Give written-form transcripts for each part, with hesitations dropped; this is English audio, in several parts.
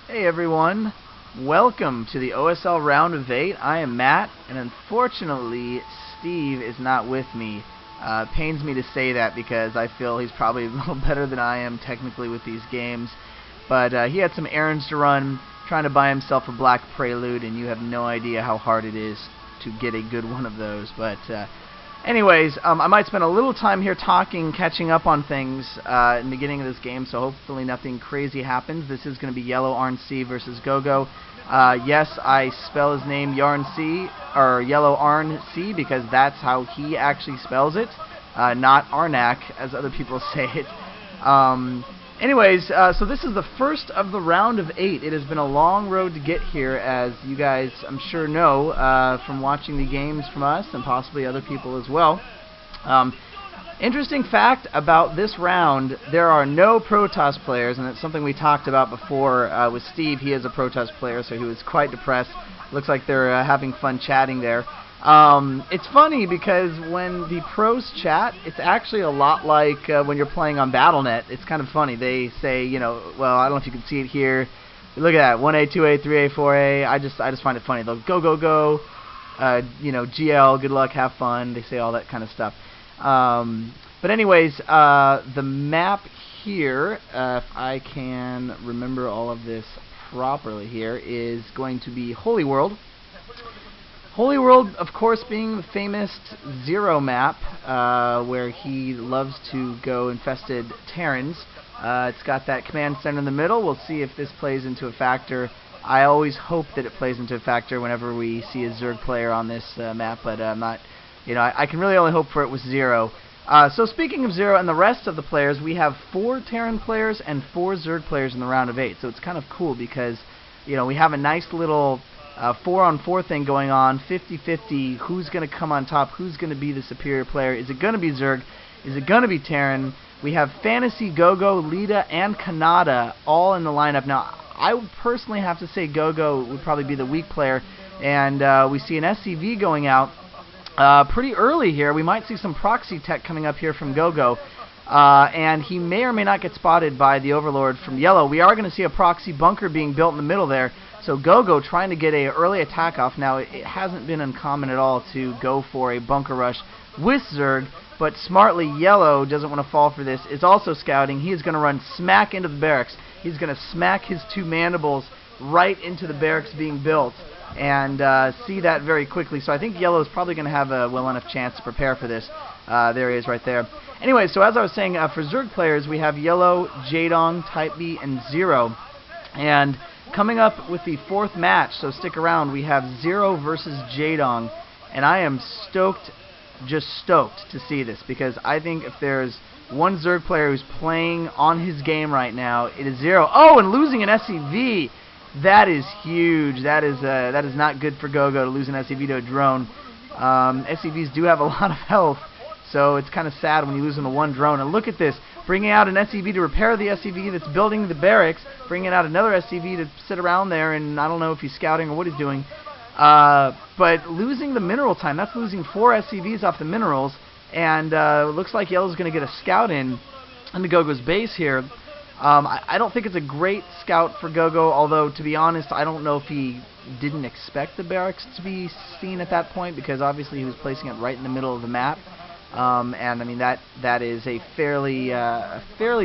Hey everyone, welcome to the OSL round of 8. I am Matt, and unfortunately Steve is not with me. Pains me to say that because I feel he's probably a little better than I am technically with these games. But he had some errands to run, trying to buy himself a Black Prelude, and you have no idea how hard it is to get a good one of those. Anyways, I might spend a little time here talking, catching up on things in the beginning of this game, so hopefully nothing crazy happens. This is going to be yellow ArnC versus go.go. Yes, I spell his name ArnC, or yellow ArnC, because that's how he actually spells it, not Arnak, as other people say it. So this is the first of the round of 8. It has been a long road to get here, as you guys, I'm sure, know from watching the games from us and possibly other people as well. Interesting fact about this round, there are no Protoss players, and it's something we talked about before with Steve. He is a Protoss player, so he was quite depressed. Looks like they're having fun chatting there. It's funny because when the pros chat, it's actually a lot like when you're playing on Battle.net. It's kind of funny. They say, well, I don't know if you can see it here. Look at that, 1A, 2A, 3A, 4A. I just find it funny. They'll go, GL, good luck, have fun. They say all that kind of stuff. But anyways, the map here, if I can remember all of this properly here, is going to be Holy World. Holy World, of course, being the famous Zero map, where he loves to go infested Terrans. It's got that command center in the middle. We'll see if this plays into a factor. I always hope that it plays into a factor whenever we see a Zerg player on this map, but I'm not, I can really only hope for it with Zero. So speaking of Zero and the rest of the players, we have 4 Terran players and 4 Zerg players in the round of 8. So it's kind of cool because, we have a nice little 4-on-4 thing going on, 50-50, who's going to come on top, who's going to be the superior player, is it going to be Zerg, is it going to be Terran? We have Fantasy, go.go, Lita, and Kanata all in the lineup. Now, I would personally have to say go.go would probably be the weak player, and we see an SCV going out pretty early here. We might see some proxy tech coming up here from go.go. And he may or may not get spotted by the Overlord from yellow. We are going to see a proxy bunker being built in the middle there. So go.go trying to get an early attack off. Now, it hasn't been uncommon at all to go for a bunker rush with Zerg, but smartly, yellow doesn't want to fall for this. Is also scouting. He is going to run smack into the barracks. He's going to smack his 2 mandibles right into the barracks being built, and see that very quickly. So I think yellow is probably going to have a well enough chance to prepare for this. There he is right there. Anyway, so as I was saying, for Zerg players, we have yellow, Jaedong, Type B, and Zero. And coming up with the 4th match, so stick around, we have Zero versus Jaedong. And I am stoked, just stoked to see this, because I think if there's one Zerg player who's playing on his game right now, it is Zero. Oh, and losing an SCV! That is huge. That is not good for go.go to lose an SCV to a drone. SCVs do have a lot of health, so it's kind of sad when you lose them to one drone. And look at this, bringing out an SCV to repair the SCV that's building the barracks, bringing out another SCV to sit around there, and I don't know if he's scouting or what he's doing. But losing the mineral time, that's losing 4 SCVs off the minerals, and it looks like yellow's going to get a scout in the go.go's base here. I don't think it's a great scout for go.go, although, to be honest, I don't know if he didn't expect the barracks to be seen at that point, because obviously he was placing it right in the middle of the map. And I mean, that is a fairly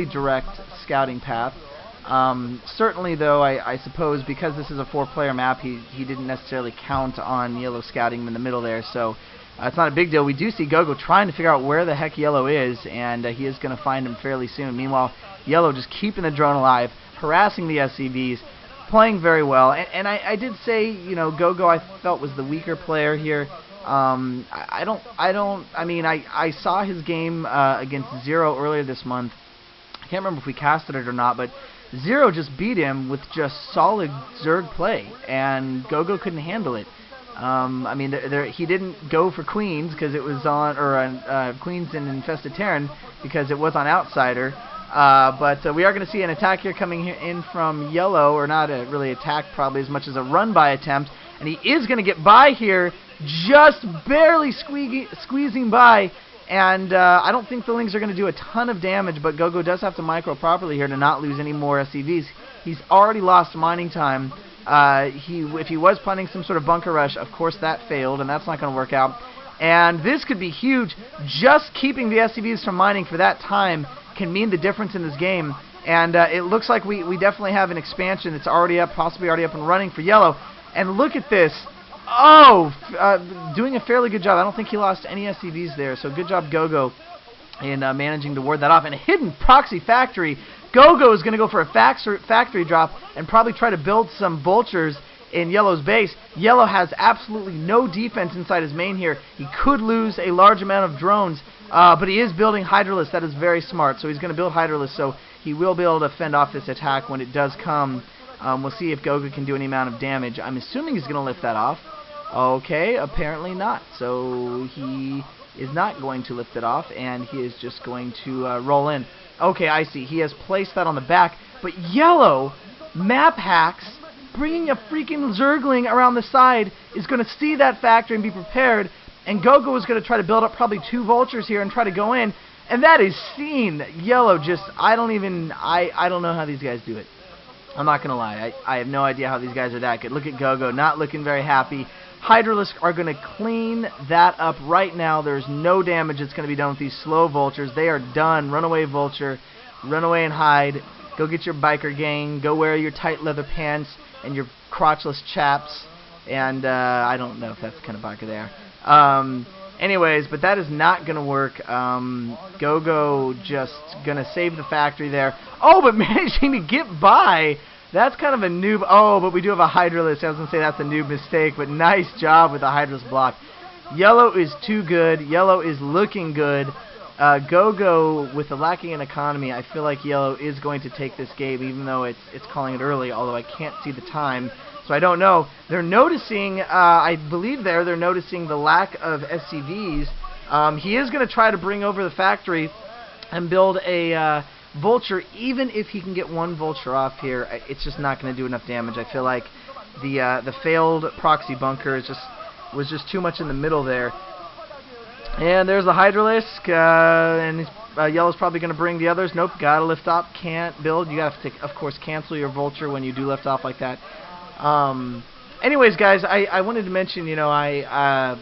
direct scouting path. Certainly, though, I suppose because this is a 4-player map, he didn't necessarily count on yellow scouting him in the middle there, so it's not a big deal. We do see go.go trying to figure out where the heck yellow is, and he is going to find him fairly soon. Meanwhile, yellow just keeping the drone alive, harassing the SCVs, playing very well. And I did say, go.go I felt was the weaker player here. I saw his game against Zero earlier this month. I can't remember if we casted it or not, but Zero just beat him with just solid Zerg play, and go.go couldn't handle it. He didn't go for Queens because it was on, or Queens and Infested Terran because it was on Outsider. But we are going to see an attack here coming in from yellow, or not a really attack probably as much as a run-by attempt, and he is going to get by here, just barely squeezing by, And I don't think the Lings are going to do a ton of damage, but go.go does have to micro properly here to not lose any more SCVs. He's already lost mining time. If he was planning some sort of bunker rush, of course that failed, and that's not going to work out. And this could be huge. Just keeping the SCVs from mining for that time can mean the difference in this game. And it looks like we definitely have an expansion that's already up, possibly already up and running for yellow. And look at this. Oh, doing a fairly good job. I don't think he lost any SCVs there, so good job go.go in managing to ward that off. And a hidden proxy factory. go.go is going to go for a factory drop and probably try to build some vultures in yellow's base. Yellow has absolutely no defense inside his main here. He could lose a large amount of drones, but he is building Hydralisk. That is very smart. So he's going to build Hydralisk, so he will be able to fend off this attack when it does come. We'll see if go.go can do any amount of damage. I'm assuming he's going to lift that off. Okay, apparently not. So he is not going to lift it off, and he is just going to roll in. Okay, I see. He has placed that on the back, but yellow map hacks, bringing a freaking Zergling around the side, is going to see that factory and be prepared, and go.go is going to try to build up probably 2 vultures here and try to go in, and that is seen. Yellow just, I don't know how these guys do it. I'm not going to lie. I have no idea how these guys are that good. Look at go.go, not looking very happy. Hydralisk are going to clean that up right now. There's no damage that's going to be done with these slow vultures. They are done. Runaway vulture. Run away and hide. Go get your biker gang. Go wear your tight leather pants and your crotchless chaps. And I don't know if that's the kind of biker they are. Anyways, but that is not going to work. go.go just going to save the factory there. Oh, but managing to get by. That's kind of a noob. Oh, but we do have a Hydralisk. I was going to say that's a noob mistake, but nice job with the Hydralisk block. Yellow is too good. Yellow is looking good. go.go, with the lacking in economy, I feel like yellow is going to take this game, even though it's calling it early, although I can't see the time. So I don't know. They're noticing, I believe they're noticing the lack of SCVs. He is going to try to bring over the factory and build a vulture. Even if he can get 1 vulture off here, it's just not going to do enough damage. I feel like the failed proxy bunker was just too much in the middle there. And there's the Hydralisk, and yellow's probably going to bring the others. Nope, gotta lift off, can't build. You have to, of course, cancel your vulture when you do lift off like that. Anyways, guys, I wanted to mention, you know,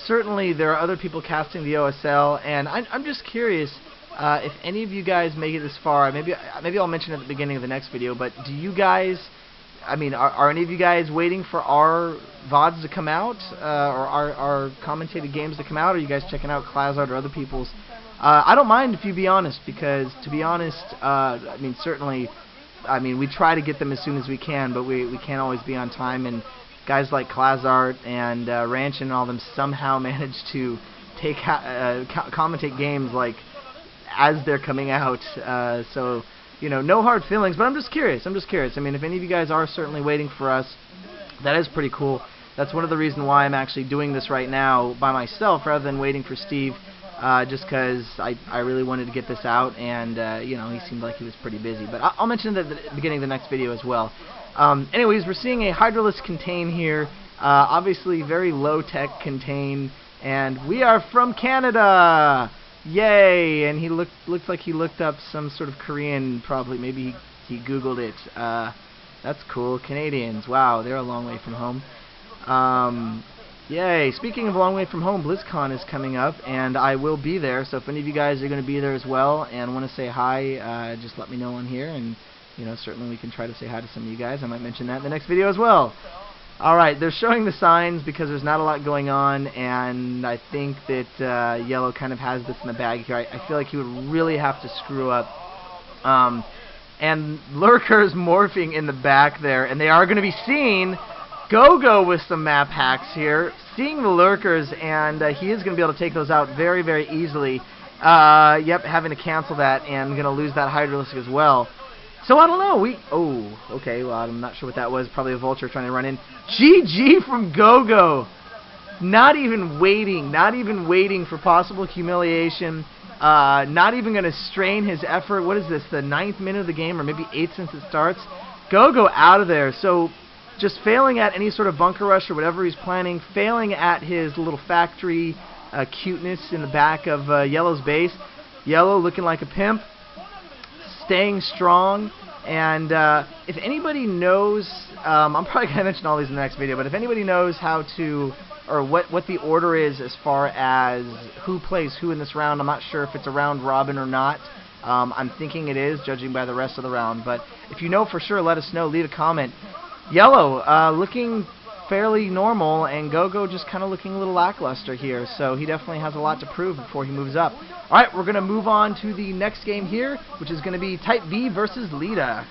certainly there are other people casting the OSL, and I'm just curious. If any of you guys make it this far, maybe I'll mention it at the beginning of the next video, but do you guys, I mean, are any of you guys waiting for our VODs to come out, or our commentated games to come out, or are you guys checking out Klazard or other people's? I don't mind if you be honest, because to be honest, I mean, certainly, I mean, we try to get them as soon as we can, but we can't always be on time, and guys like Klazard and Ranch and all them somehow manage to commentate games like as they're coming out, so, you know, no hard feelings, but I'm just curious. I mean, if any of you guys are certainly waiting for us, that is pretty cool. That's one of the reasons why I'm actually doing this right now by myself rather than waiting for Steve, just because I really wanted to get this out, and, you know, he seemed like he was pretty busy, but I'll mention it at the beginning of the next video as well. Anyways, we're seeing a Hydralisk contain here, obviously very low-tech contain, and we are from Canada! Yay! And he looks like he looked up some sort of Korean, probably. Maybe he Googled it. That's cool. Canadians. Wow, they're a long way from home. Yay! Speaking of a long way from home, BlizzCon is coming up, and I will be there. So if any of you guys are going to be there as well and want to say hi, just let me know on here, and you know, certainly we can try to say hi to some of you guys. I might mention that in the next video as well. Alright, they're showing the signs because there's not a lot going on, and I think that yellow kind of has this in the bag here. I feel like he would really have to screw up. And lurkers morphing in the back there, and they are going to be seen. go.go with some map hacks here, seeing the lurkers, and he is going to be able to take those out very, very easily. Yep, having to cancel that and going to lose that Hydralisk as well. So I don't know. Oh, okay. Well, I'm not sure what that was. Probably a vulture trying to run in. GG from go.go. Not even waiting for possible humiliation. Not even going to strain his effort. What is this? The 9th minute of the game, or maybe 8th since it starts. go.go out of there. So just failing at any sort of bunker rush or whatever he's planning. Failing at his little factory cuteness in the back of Yellow's base. Yellow looking like a pimp, staying strong. And if anybody knows, I'm probably going to mention all these in the next video, but if anybody knows how to, or what the order is as far as who plays who in this round, I'm not sure if it's a round robin or not. I'm thinking it is, judging by the rest of the round. But if you know for sure, let us know. Leave a comment. Yellow looking fairly normal, and go.go just kind of looking a little lackluster here. So he definitely has a lot to prove before he moves up. All right, we're going to move on to the next game here, which is going to be Type B versus Lita.